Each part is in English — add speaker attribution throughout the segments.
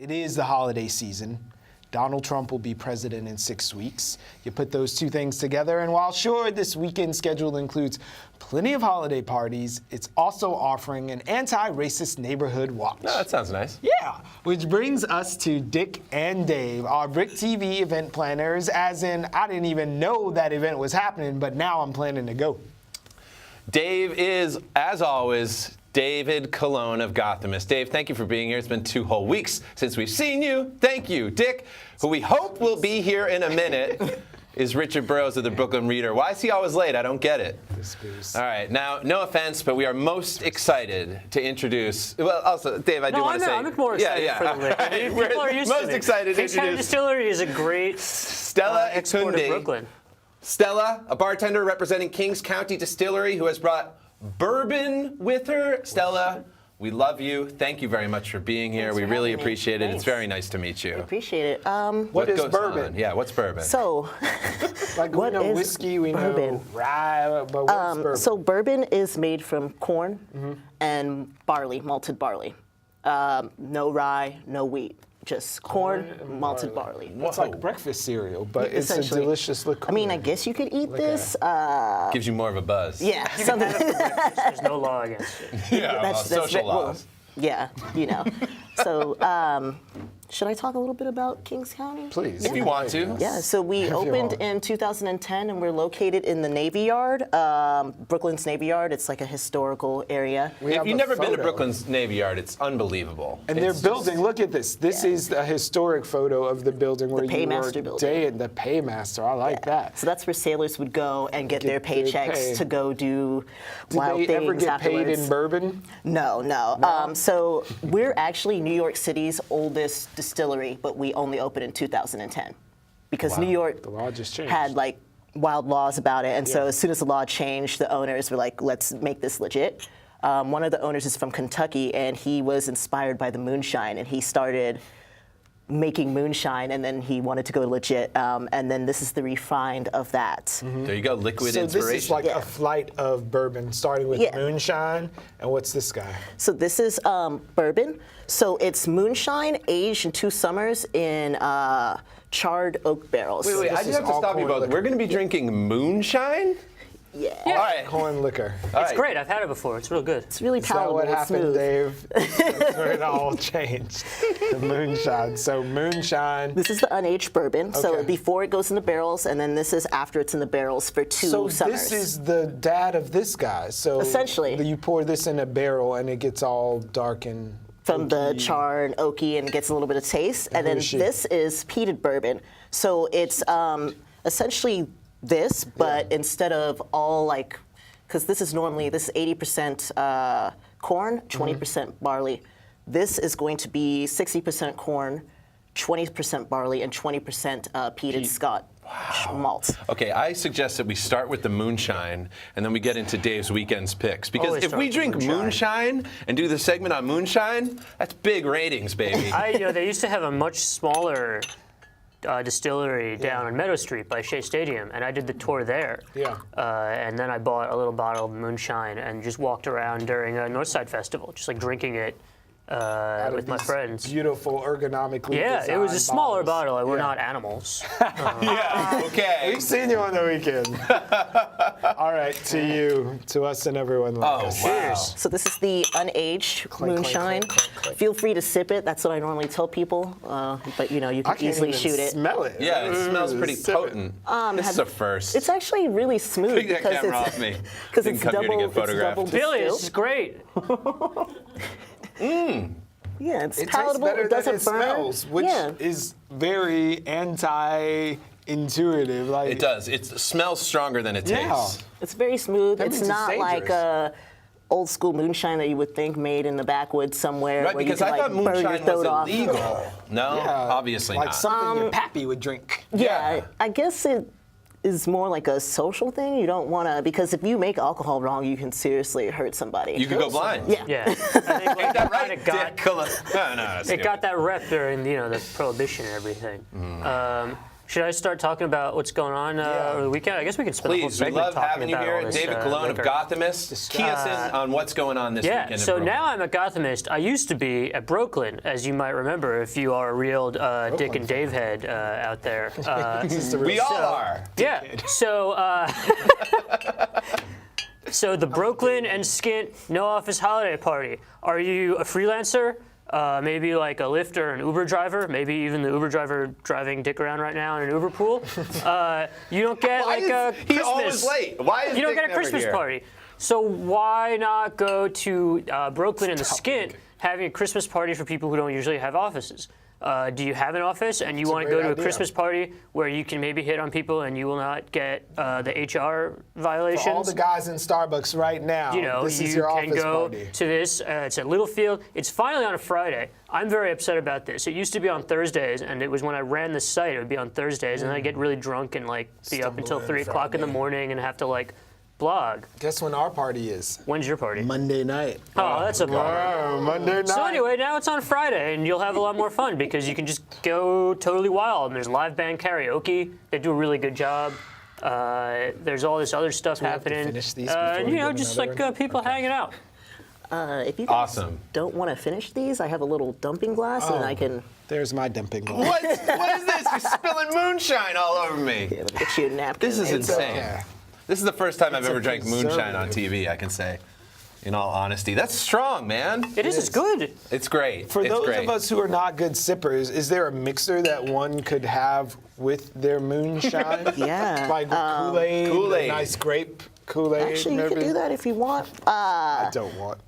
Speaker 1: It is the holiday season. Donald Trump will be president in 6 weeks. You put those two things together, and while sure, this weekend schedule includes plenty of holiday parties, it's also offering an anti-racist neighborhood watch.
Speaker 2: Oh, that sounds nice.
Speaker 1: Yeah, which brings us to Dick and Dave, our BRIC TV event planners, as in, I didn't even know that event was happening, but now I'm planning to go.
Speaker 2: Dave is, as always, David Colon of Gothamist. Dave, thank you for being here. It's been 2 whole weeks since we've seen you. Thank you. Dick, who we hope will be here in a minute, is Richard Burroughs of the Brooklyn Reader. Why is he always late? I don't get it. All right. Now, no offense, but we are most excited to introduce. Well, also, Dave, I do want to say.
Speaker 3: I'm more excited for the late. People are used to it.
Speaker 2: Most excited to
Speaker 3: Kings County
Speaker 2: introduce
Speaker 3: Distillery is a great
Speaker 2: Stella
Speaker 3: export of
Speaker 2: Etundi.
Speaker 3: Brooklyn.
Speaker 2: Stella, a bartender representing Kings County Distillery, who has brought bourbon with her. Stella, we love you. Thank you very much for being here. We really appreciate it. It's very nice to meet you.
Speaker 4: I appreciate it.
Speaker 1: What is bourbon?
Speaker 2: On? Yeah, what's bourbon?
Speaker 4: So,
Speaker 1: Like,
Speaker 4: what
Speaker 1: we know
Speaker 4: is
Speaker 1: whiskey, we
Speaker 4: bourbon?
Speaker 1: know rye, but what's bourbon?
Speaker 4: So bourbon is made from corn and barley, malted barley. No rye, no wheat. Just corn, malted barley.
Speaker 1: It's like breakfast cereal, but it's a delicious liqueur.
Speaker 4: I mean, I guess you could eat this.
Speaker 2: Gives you more of a buzz.
Speaker 4: Yeah, something.
Speaker 3: There's no law against it.
Speaker 2: Yeah, well, social laws.
Speaker 4: Yeah, you know. So, should I talk a little bit about Kings County?
Speaker 1: Please.
Speaker 2: If you want to.
Speaker 4: Yeah, so we opened in 2010, and we're located in the Navy Yard, Brooklyn's Navy Yard. It's like a historical area.
Speaker 2: If you've never been to Brooklyn's Navy Yard, it's unbelievable.
Speaker 1: And their building, look at this. This is a historic photo of the building where you
Speaker 4: Paymaster
Speaker 1: were
Speaker 4: building.
Speaker 1: the Paymaster. I like that.
Speaker 4: So that's where sailors would go and get their paychecks
Speaker 1: pay.
Speaker 4: to go do
Speaker 1: Did
Speaker 4: wild
Speaker 1: they
Speaker 4: things
Speaker 1: ever get
Speaker 4: afterwards.
Speaker 1: paid in bourbon?
Speaker 4: No. So we're actually New York City's oldest distillery, but we only opened in 2010 because New York
Speaker 1: The law just changed.
Speaker 4: had like wild laws about it, and so as soon as the law changed, the owners were like, "Let's make this legit." One of the owners is from Kentucky, and he was inspired by the Moonshine, and he started making Moonshine, and then he wanted to go legit, and then this is the refined of that.
Speaker 2: There you go, liquid
Speaker 1: So
Speaker 2: inspiration.
Speaker 1: this is like a flight of bourbon, starting with Moonshine. And what's this guy?
Speaker 4: So this is bourbon. So it's Moonshine aged in 2 summers in charred oak barrels.
Speaker 2: Wait, I
Speaker 1: This
Speaker 2: do
Speaker 1: is
Speaker 2: have to
Speaker 1: all
Speaker 2: stop you
Speaker 1: corn
Speaker 2: both.
Speaker 1: liquor.
Speaker 2: We're going to be drinking moonshine?
Speaker 4: Yeah.
Speaker 2: All right.
Speaker 1: Corn liquor.
Speaker 3: It's great. I've had it before. It's real good.
Speaker 4: It's really
Speaker 1: Is that
Speaker 4: palatable.
Speaker 1: what
Speaker 4: It's
Speaker 1: happened,
Speaker 4: smooth.
Speaker 1: Dave? That's where it all changed. The Moonshine. So Moonshine.
Speaker 4: This is the unaged bourbon. So
Speaker 1: Okay.
Speaker 4: before it goes in the barrels, and then this is after it's in the barrels for 2
Speaker 1: So
Speaker 4: summers.
Speaker 1: this is the dad of this guy. So
Speaker 4: Essentially.
Speaker 1: you pour this in a barrel and it gets all dark and
Speaker 4: from the
Speaker 1: oaky.
Speaker 4: char and oaky, and it gets a little bit of taste. And then
Speaker 1: who's she?
Speaker 4: this is peated bourbon. So it's essentially this, but instead of all like, because this is 80% corn, 20% barley. This is going to be 60% corn, 20% barley, and 20% peated Scotch malt.
Speaker 2: Okay, I suggest that we start with the moonshine, and then we get into Dave's weekend's picks. Because
Speaker 3: Always
Speaker 2: if
Speaker 3: start
Speaker 2: we
Speaker 3: with
Speaker 2: drink moonshine and do the segment on moonshine, that's big ratings, baby.
Speaker 3: They used to have a much smaller distillery down on Meadow Street by Shea Stadium, and I did the tour there.
Speaker 1: Yeah.
Speaker 3: And then I bought a little bottle of moonshine and just walked around during a Northside Festival, just like drinking it with my friends.
Speaker 1: Beautiful, ergonomically
Speaker 3: Yeah, it was a
Speaker 1: designed
Speaker 3: smaller
Speaker 1: bottles.
Speaker 3: bottle. We're not animals.
Speaker 2: Yeah, okay.
Speaker 1: We've seen you on the weekend. All right, to you, to us and everyone like us.
Speaker 2: Wow.
Speaker 4: So this is the unaged moonshine. Feel free to sip it. That's what I normally tell people. But you
Speaker 1: I
Speaker 4: can
Speaker 1: can't
Speaker 4: easily
Speaker 1: even
Speaker 4: shoot it.
Speaker 1: smell it.
Speaker 2: Yeah, it smells pretty
Speaker 1: Sip it.
Speaker 2: potent. This is a first.
Speaker 4: It's actually really smooth
Speaker 2: Take that
Speaker 4: because
Speaker 2: camera
Speaker 4: it's
Speaker 2: off me.
Speaker 4: because
Speaker 2: Didn't
Speaker 4: it's
Speaker 2: come here to
Speaker 4: double.
Speaker 2: get
Speaker 4: It's
Speaker 2: photographed.
Speaker 4: double
Speaker 3: Billy, this is
Speaker 4: distilled.
Speaker 3: great.
Speaker 4: Yeah, it's
Speaker 1: It
Speaker 4: palatable.
Speaker 1: tastes better
Speaker 4: It doesn't
Speaker 1: than it
Speaker 4: burn.
Speaker 1: smells, which
Speaker 4: yeah.
Speaker 1: is very anti-intuitive. Like
Speaker 2: It does. It smells stronger than it tastes.
Speaker 4: It's very smooth.
Speaker 1: That
Speaker 4: It's
Speaker 1: means it's
Speaker 4: not like
Speaker 1: dangerous.
Speaker 4: a old school moonshine that you would think made in the backwoods somewhere
Speaker 2: Right,
Speaker 4: where
Speaker 2: because
Speaker 4: you can
Speaker 2: I thought
Speaker 4: like burn your
Speaker 2: moonshine
Speaker 4: throat
Speaker 2: was
Speaker 4: off.
Speaker 2: illegal. No,
Speaker 1: Yeah,
Speaker 2: obviously
Speaker 1: like
Speaker 2: not.
Speaker 1: something your pappy would drink.
Speaker 4: Yeah, I guess it is more like a social thing. You don't want to, because if you make alcohol wrong, you can seriously hurt somebody.
Speaker 2: You could go blind.
Speaker 4: Yeah.
Speaker 3: Yeah. I think like,
Speaker 2: That right,
Speaker 3: it got,
Speaker 2: No, that's
Speaker 3: it
Speaker 2: good.
Speaker 3: got that rep during the Prohibition and everything. Should I start talking about what's going on over the weekend? I guess we can spend the whole
Speaker 2: Please, we
Speaker 3: segment
Speaker 2: love
Speaker 3: talking
Speaker 2: having you
Speaker 3: about
Speaker 2: here.
Speaker 3: all this,
Speaker 2: David Cologne of
Speaker 3: liquor.
Speaker 2: Gothamist. Key us in on what's going on this weekend.
Speaker 3: Yeah,
Speaker 2: in
Speaker 3: so
Speaker 2: Brooklyn.
Speaker 3: now I'm a Gothamist. I used to be at Brooklyn, as you might remember, if you are a real Dick and Dave head out there.
Speaker 2: We all are.
Speaker 3: Yeah, so so the Brooklyn and Skint No Office Holiday Party. Are you a freelancer? Maybe like a Lyft or an Uber driver, maybe even the Uber driver driving Dick around right now in an Uber pool. You don't get
Speaker 2: Why
Speaker 3: like
Speaker 2: is
Speaker 3: a
Speaker 2: he
Speaker 3: Christmas.
Speaker 2: always late? Why is
Speaker 3: You don't
Speaker 2: Dick
Speaker 3: get a
Speaker 2: never
Speaker 3: Christmas
Speaker 2: here?
Speaker 3: party. So why not go to Brooklyn and the Skint having a Christmas party for people who don't usually have offices? Do you have an office and you want to go to a
Speaker 1: idea.
Speaker 3: Christmas party where you can maybe hit on people and you will not get the HR violations?
Speaker 1: For all the guys in Starbucks right now,
Speaker 3: You know,
Speaker 1: this is
Speaker 3: you
Speaker 1: your
Speaker 3: can
Speaker 1: office
Speaker 3: go
Speaker 1: party.
Speaker 3: to this. It's at Littlefield. It's finally on a Friday. I'm very upset about this. It used to be on Thursdays, and it was when I ran the site. It would be on Thursdays, and I get really drunk and like be up until
Speaker 1: Stumble in
Speaker 3: 3 o'clock in the
Speaker 1: Friday.
Speaker 3: morning and have to like blog.
Speaker 1: Guess when our party is?
Speaker 3: When's your party?
Speaker 1: Monday night.
Speaker 3: Oh, that's a bummer.
Speaker 1: Monday night.
Speaker 3: So anyway, now it's on Friday, and you'll have a lot more fun because you can just go totally wild. And there's live band karaoke. They do a really good job. There's all this other stuff
Speaker 1: we have to
Speaker 3: happening.
Speaker 1: finish these before
Speaker 3: And
Speaker 1: we
Speaker 3: you know,
Speaker 1: get
Speaker 3: just
Speaker 1: another
Speaker 3: like
Speaker 1: one?
Speaker 3: people hanging out.
Speaker 4: If you guys
Speaker 2: Awesome.
Speaker 4: don't want to finish these, I have a little dumping glass, and I can
Speaker 1: There's my dumping glass.
Speaker 2: What is this? You're spilling moonshine all over me.
Speaker 4: get you a napkin.
Speaker 2: This is
Speaker 1: It's
Speaker 2: insane.
Speaker 1: okay.
Speaker 2: This is the first time I've
Speaker 1: It's a
Speaker 2: ever drank moonshine on TV, I can say. In all honesty. That's strong, man.
Speaker 3: It is. It's good.
Speaker 2: It's great.
Speaker 1: For
Speaker 2: it's
Speaker 1: those
Speaker 2: great.
Speaker 1: of us who are not good sippers, is there a mixer that one could have with their moonshine?
Speaker 4: Yeah,
Speaker 1: Like Kool-Aid,
Speaker 2: Kool-Aid.
Speaker 1: nice grape Kool-Aid.
Speaker 4: Actually, you
Speaker 1: maybe?
Speaker 4: can do that if you want.
Speaker 1: I don't want.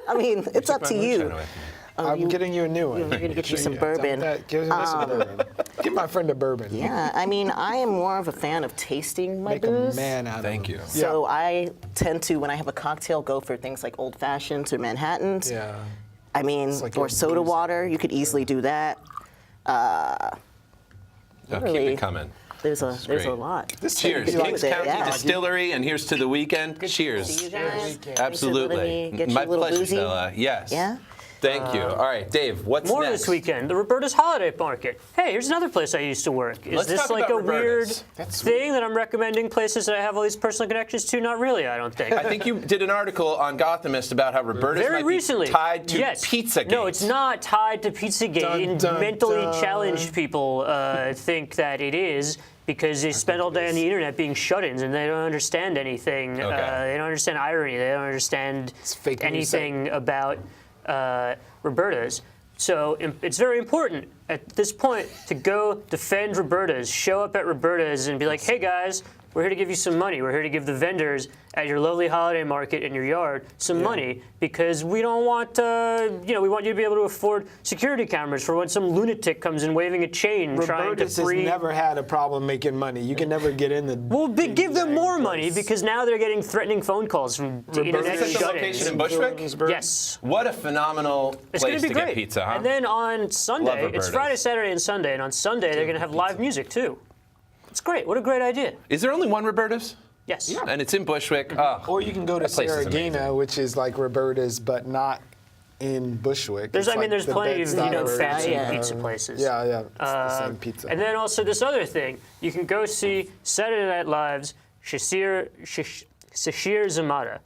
Speaker 4: I mean, it's up
Speaker 2: My
Speaker 4: to
Speaker 2: moonshine
Speaker 4: you.
Speaker 2: away from me.
Speaker 1: I'm getting you a new one.
Speaker 4: We're gonna get you some
Speaker 1: Yeah,
Speaker 4: bourbon.
Speaker 1: Give me some bourbon. Give my friend a bourbon.
Speaker 4: Yeah, I mean, I am more of a fan of tasting my
Speaker 1: Make a
Speaker 4: booze.
Speaker 1: man out of
Speaker 2: Thank
Speaker 1: him.
Speaker 2: you.
Speaker 4: So I tend to, when I have a cocktail, go for things like old fashions or Manhattans.
Speaker 1: Yeah.
Speaker 4: I mean,
Speaker 1: like
Speaker 4: or
Speaker 1: a
Speaker 4: soda
Speaker 1: booze.
Speaker 4: water. You could easily do that.
Speaker 2: Oh, keep
Speaker 4: really-
Speaker 2: it coming.
Speaker 4: There's a
Speaker 2: great.
Speaker 4: lot.
Speaker 1: This
Speaker 2: Cheers.
Speaker 1: tastes like
Speaker 2: Kings
Speaker 4: it,
Speaker 2: County
Speaker 4: yeah.
Speaker 2: Distillery, and here's to the weekend. Cheers.
Speaker 4: See you guys. Thanks for letting
Speaker 2: Absolutely.
Speaker 4: me get you
Speaker 2: My
Speaker 4: a little
Speaker 2: pleasure,
Speaker 4: boozy.
Speaker 2: Stella. Yes.
Speaker 4: Yeah?
Speaker 2: Thank you. All right, Dave, what's
Speaker 3: More
Speaker 2: next?
Speaker 3: this weekend. The Robertas Holiday Market. Hey, here's another place I used to work. Is
Speaker 2: Let's
Speaker 3: this
Speaker 2: talk
Speaker 3: like
Speaker 2: about
Speaker 3: a weird
Speaker 2: Robertas.
Speaker 1: That's
Speaker 3: thing that I'm recommending places that I have all these personal connections to? Not really, I don't think.
Speaker 2: I think you did an article on Gothamist about how Roberta's
Speaker 3: Very
Speaker 2: might
Speaker 3: recently.
Speaker 2: be tied to
Speaker 3: yes.
Speaker 2: Pizzagate.
Speaker 3: No, it's not tied to Pizzagate.
Speaker 1: Dun,
Speaker 3: And
Speaker 1: dun,
Speaker 3: mentally
Speaker 1: dun.
Speaker 3: challenged people think that it is because they spend all day on the internet being shut-ins and they don't understand anything.
Speaker 2: Okay.
Speaker 3: They don't understand irony. They don't understand
Speaker 1: fake news
Speaker 3: anything about Roberta's. So it's very important at this point to go defend Roberta's, show up at Roberta's and be like, hey guys, we're here to give you some money. We're here to give the vendors at your lovely holiday market in your yard some money because we don't want, we want you to be able to afford security cameras for when some lunatic comes in waving a chain trying to
Speaker 1: Roberta's has
Speaker 3: free.
Speaker 1: never had a problem making money. You can never get in the.
Speaker 3: Well, give them more money
Speaker 1: place.
Speaker 3: because now they're getting threatening phone calls from internet
Speaker 2: Is this the
Speaker 3: shut-ins.
Speaker 2: location in Bushwick?
Speaker 3: Yes.
Speaker 2: What a phenomenal
Speaker 3: It's
Speaker 2: place
Speaker 3: going to be
Speaker 2: to
Speaker 3: great.
Speaker 2: get pizza, huh?
Speaker 3: And then on
Speaker 2: Love
Speaker 3: Sunday, it's
Speaker 2: Roberta's.
Speaker 3: Friday, Saturday, and Sunday, and on Sunday they're going to have live music too. It's great. What a great idea.
Speaker 2: Is there only one Roberta's?
Speaker 3: Yes.
Speaker 2: And it's in Bushwick. Oh,
Speaker 1: Or you can go to
Speaker 2: that place is amazing.
Speaker 1: Saragina, which is like Roberta's, but not in Bushwick.
Speaker 3: There's,
Speaker 1: It's like
Speaker 3: there's
Speaker 1: the
Speaker 3: plenty of
Speaker 1: Bed-Stuy version.
Speaker 3: fancy
Speaker 4: Yeah.
Speaker 3: pizza places.
Speaker 1: Yeah, yeah, it's the same pizza.
Speaker 3: And then also this other thing, you can go see Saturday Night Live's Sashir Zamata.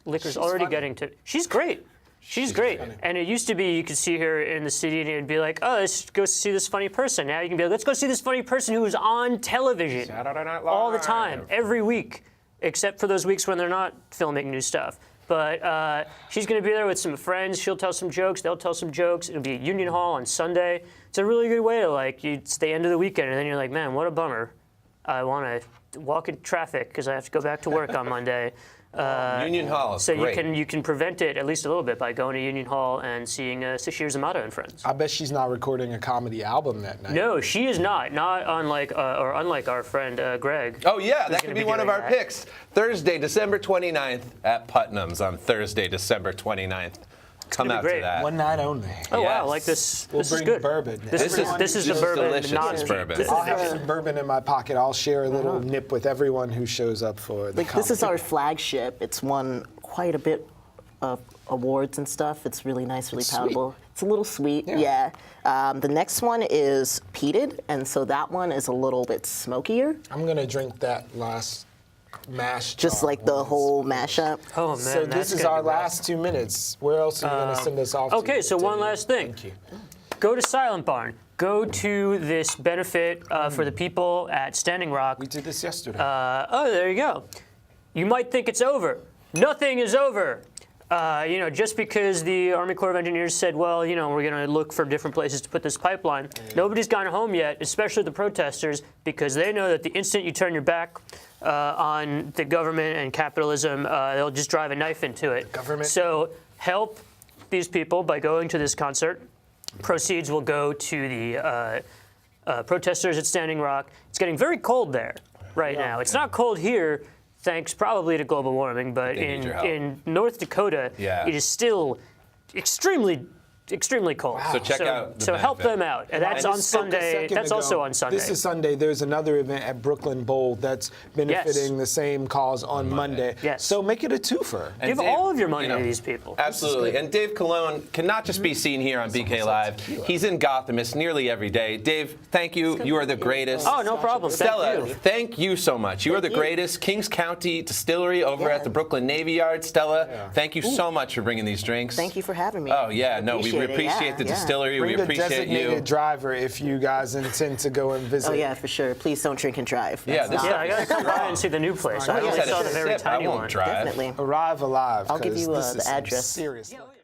Speaker 3: Liquor's already
Speaker 1: funny.
Speaker 3: getting to. She's great. She's great.
Speaker 2: funny.
Speaker 3: And it used to be you could see her in the city and it'd be like, oh, let's go see this funny person. Now you can be like, let's go see this funny person who's on television
Speaker 2: Saturday Night
Speaker 3: all the
Speaker 2: Live.
Speaker 3: time, every week, except for those weeks when they're not filming new stuff. But she's going to be there with some friends. She'll tell some jokes. They'll tell some jokes. It'll be at Union Hall on Sunday. It's a really good way to it's the end of the weekend, and then you're like, man, what a bummer. I want to walk in traffic because I have to go back to work on Monday.
Speaker 2: Union Hall is
Speaker 3: So
Speaker 2: great.
Speaker 3: you can prevent it at least a little bit by going to Union Hall and seeing Sashir Zamata and friends.
Speaker 1: I bet she's not recording a comedy album that night.
Speaker 3: No, she is not. Not unlike our friend Greg.
Speaker 2: Oh, yeah, that
Speaker 3: gonna
Speaker 2: could
Speaker 3: be
Speaker 2: be one of
Speaker 3: doing
Speaker 2: our
Speaker 3: that.
Speaker 2: picks. Thursday, December 29th at Putnam's on Thursday, December 29th. Come
Speaker 3: gonna be
Speaker 2: out to
Speaker 3: great.
Speaker 2: that.
Speaker 1: One night only.
Speaker 3: Oh wow,
Speaker 2: Yes.
Speaker 3: like this.
Speaker 1: We'll
Speaker 3: This is
Speaker 1: bring
Speaker 3: good.
Speaker 1: bourbon.
Speaker 3: This is
Speaker 1: Everyone
Speaker 3: the
Speaker 2: just
Speaker 3: bourbon,
Speaker 2: delicious,
Speaker 3: not
Speaker 2: this bourbon.
Speaker 3: This is
Speaker 1: I'll have some bourbon in my pocket. I'll share a little
Speaker 3: Uh-huh.
Speaker 1: nip with everyone who shows up for the
Speaker 4: Like, this is
Speaker 1: comedy.
Speaker 4: our flagship. It's won quite a bit of awards and stuff. It's really nice, really
Speaker 1: It's
Speaker 4: palatable.
Speaker 1: sweet.
Speaker 4: It's a little sweet, yeah. The next one is peated, and so that one is a little bit smokier,
Speaker 1: I'm gonna drink that last mash.
Speaker 4: just
Speaker 1: jar
Speaker 4: like the
Speaker 1: one.
Speaker 4: whole mashup.
Speaker 3: Oh man,
Speaker 1: So
Speaker 3: that's
Speaker 1: this is
Speaker 3: gonna
Speaker 1: our
Speaker 3: be rough.
Speaker 1: last 2 minutes. Where else are you gonna send us off?
Speaker 3: Okay,
Speaker 1: to?
Speaker 3: so one last thing.
Speaker 1: Thank you.
Speaker 3: Go to Silent Barn. Go to this benefit for the people at Standing Rock.
Speaker 1: We did this yesterday.
Speaker 3: Oh, there you go. You might think it's over. Nothing is over. Just because the Army Corps of Engineers said, well, we're going to look for different places to put this pipeline, nobody's gone home yet, especially the protesters, because they know that the instant you turn your back on the government and capitalism, they'll just drive a knife into it.
Speaker 1: Government.
Speaker 3: So help these people by going to this concert. Proceeds will go to the protesters at Standing Rock. It's getting very cold there right now. It's not cold here, thanks probably to global warming, but
Speaker 2: They need your help.
Speaker 3: in North Dakota,
Speaker 2: Yeah.
Speaker 3: it is still extremely cold.
Speaker 2: So check out the
Speaker 3: So help
Speaker 2: benefit.
Speaker 3: them out. And that's
Speaker 1: I
Speaker 3: on
Speaker 1: just spoke a
Speaker 3: Sunday.
Speaker 1: second
Speaker 3: That's
Speaker 1: ago.
Speaker 3: also on Sunday.
Speaker 1: This is Sunday. There's another event at Brooklyn Bowl that's benefiting the same cause on Monday.
Speaker 3: Yes.
Speaker 1: So make it a twofer.
Speaker 2: And
Speaker 3: Give
Speaker 2: Dave,
Speaker 3: all of your money
Speaker 2: you know,
Speaker 3: to these people.
Speaker 2: Absolutely. And Dave Cologne can not just be seen here on BK Live. He's in Gothamist nearly every day. Dave, thank you. You are the greatest.
Speaker 3: Oh, no problem.
Speaker 2: Stella,
Speaker 3: Thank you.
Speaker 2: thank you so much. You are the greatest. Kings County Distillery over at the Brooklyn Navy Yard. Stella, thank you so much for bringing these drinks.
Speaker 4: Thank you for having me.
Speaker 2: Oh, yeah. No, we
Speaker 4: Appreciate it.
Speaker 2: appreciate the
Speaker 4: Yeah.
Speaker 2: distillery.
Speaker 1: Bring
Speaker 2: We
Speaker 1: the
Speaker 2: appreciate
Speaker 1: designated
Speaker 2: you.
Speaker 1: driver if you guys intend to go and visit.
Speaker 4: Oh yeah, for sure. Please don't drink and drive.
Speaker 2: Yeah,
Speaker 4: That's
Speaker 2: this
Speaker 4: not-
Speaker 3: Yeah, I gotta come by and see the new place. I
Speaker 2: I
Speaker 3: only
Speaker 2: just had
Speaker 3: saw
Speaker 2: a
Speaker 3: the very
Speaker 2: sip. I
Speaker 3: tiny
Speaker 2: won't
Speaker 3: one.
Speaker 2: drive.
Speaker 4: Definitely.
Speaker 1: Arrive alive.
Speaker 4: I'll give
Speaker 1: 'cause
Speaker 4: you,
Speaker 1: this
Speaker 4: the
Speaker 1: is some
Speaker 4: address.
Speaker 1: serious.
Speaker 3: Yeah, oh, yeah.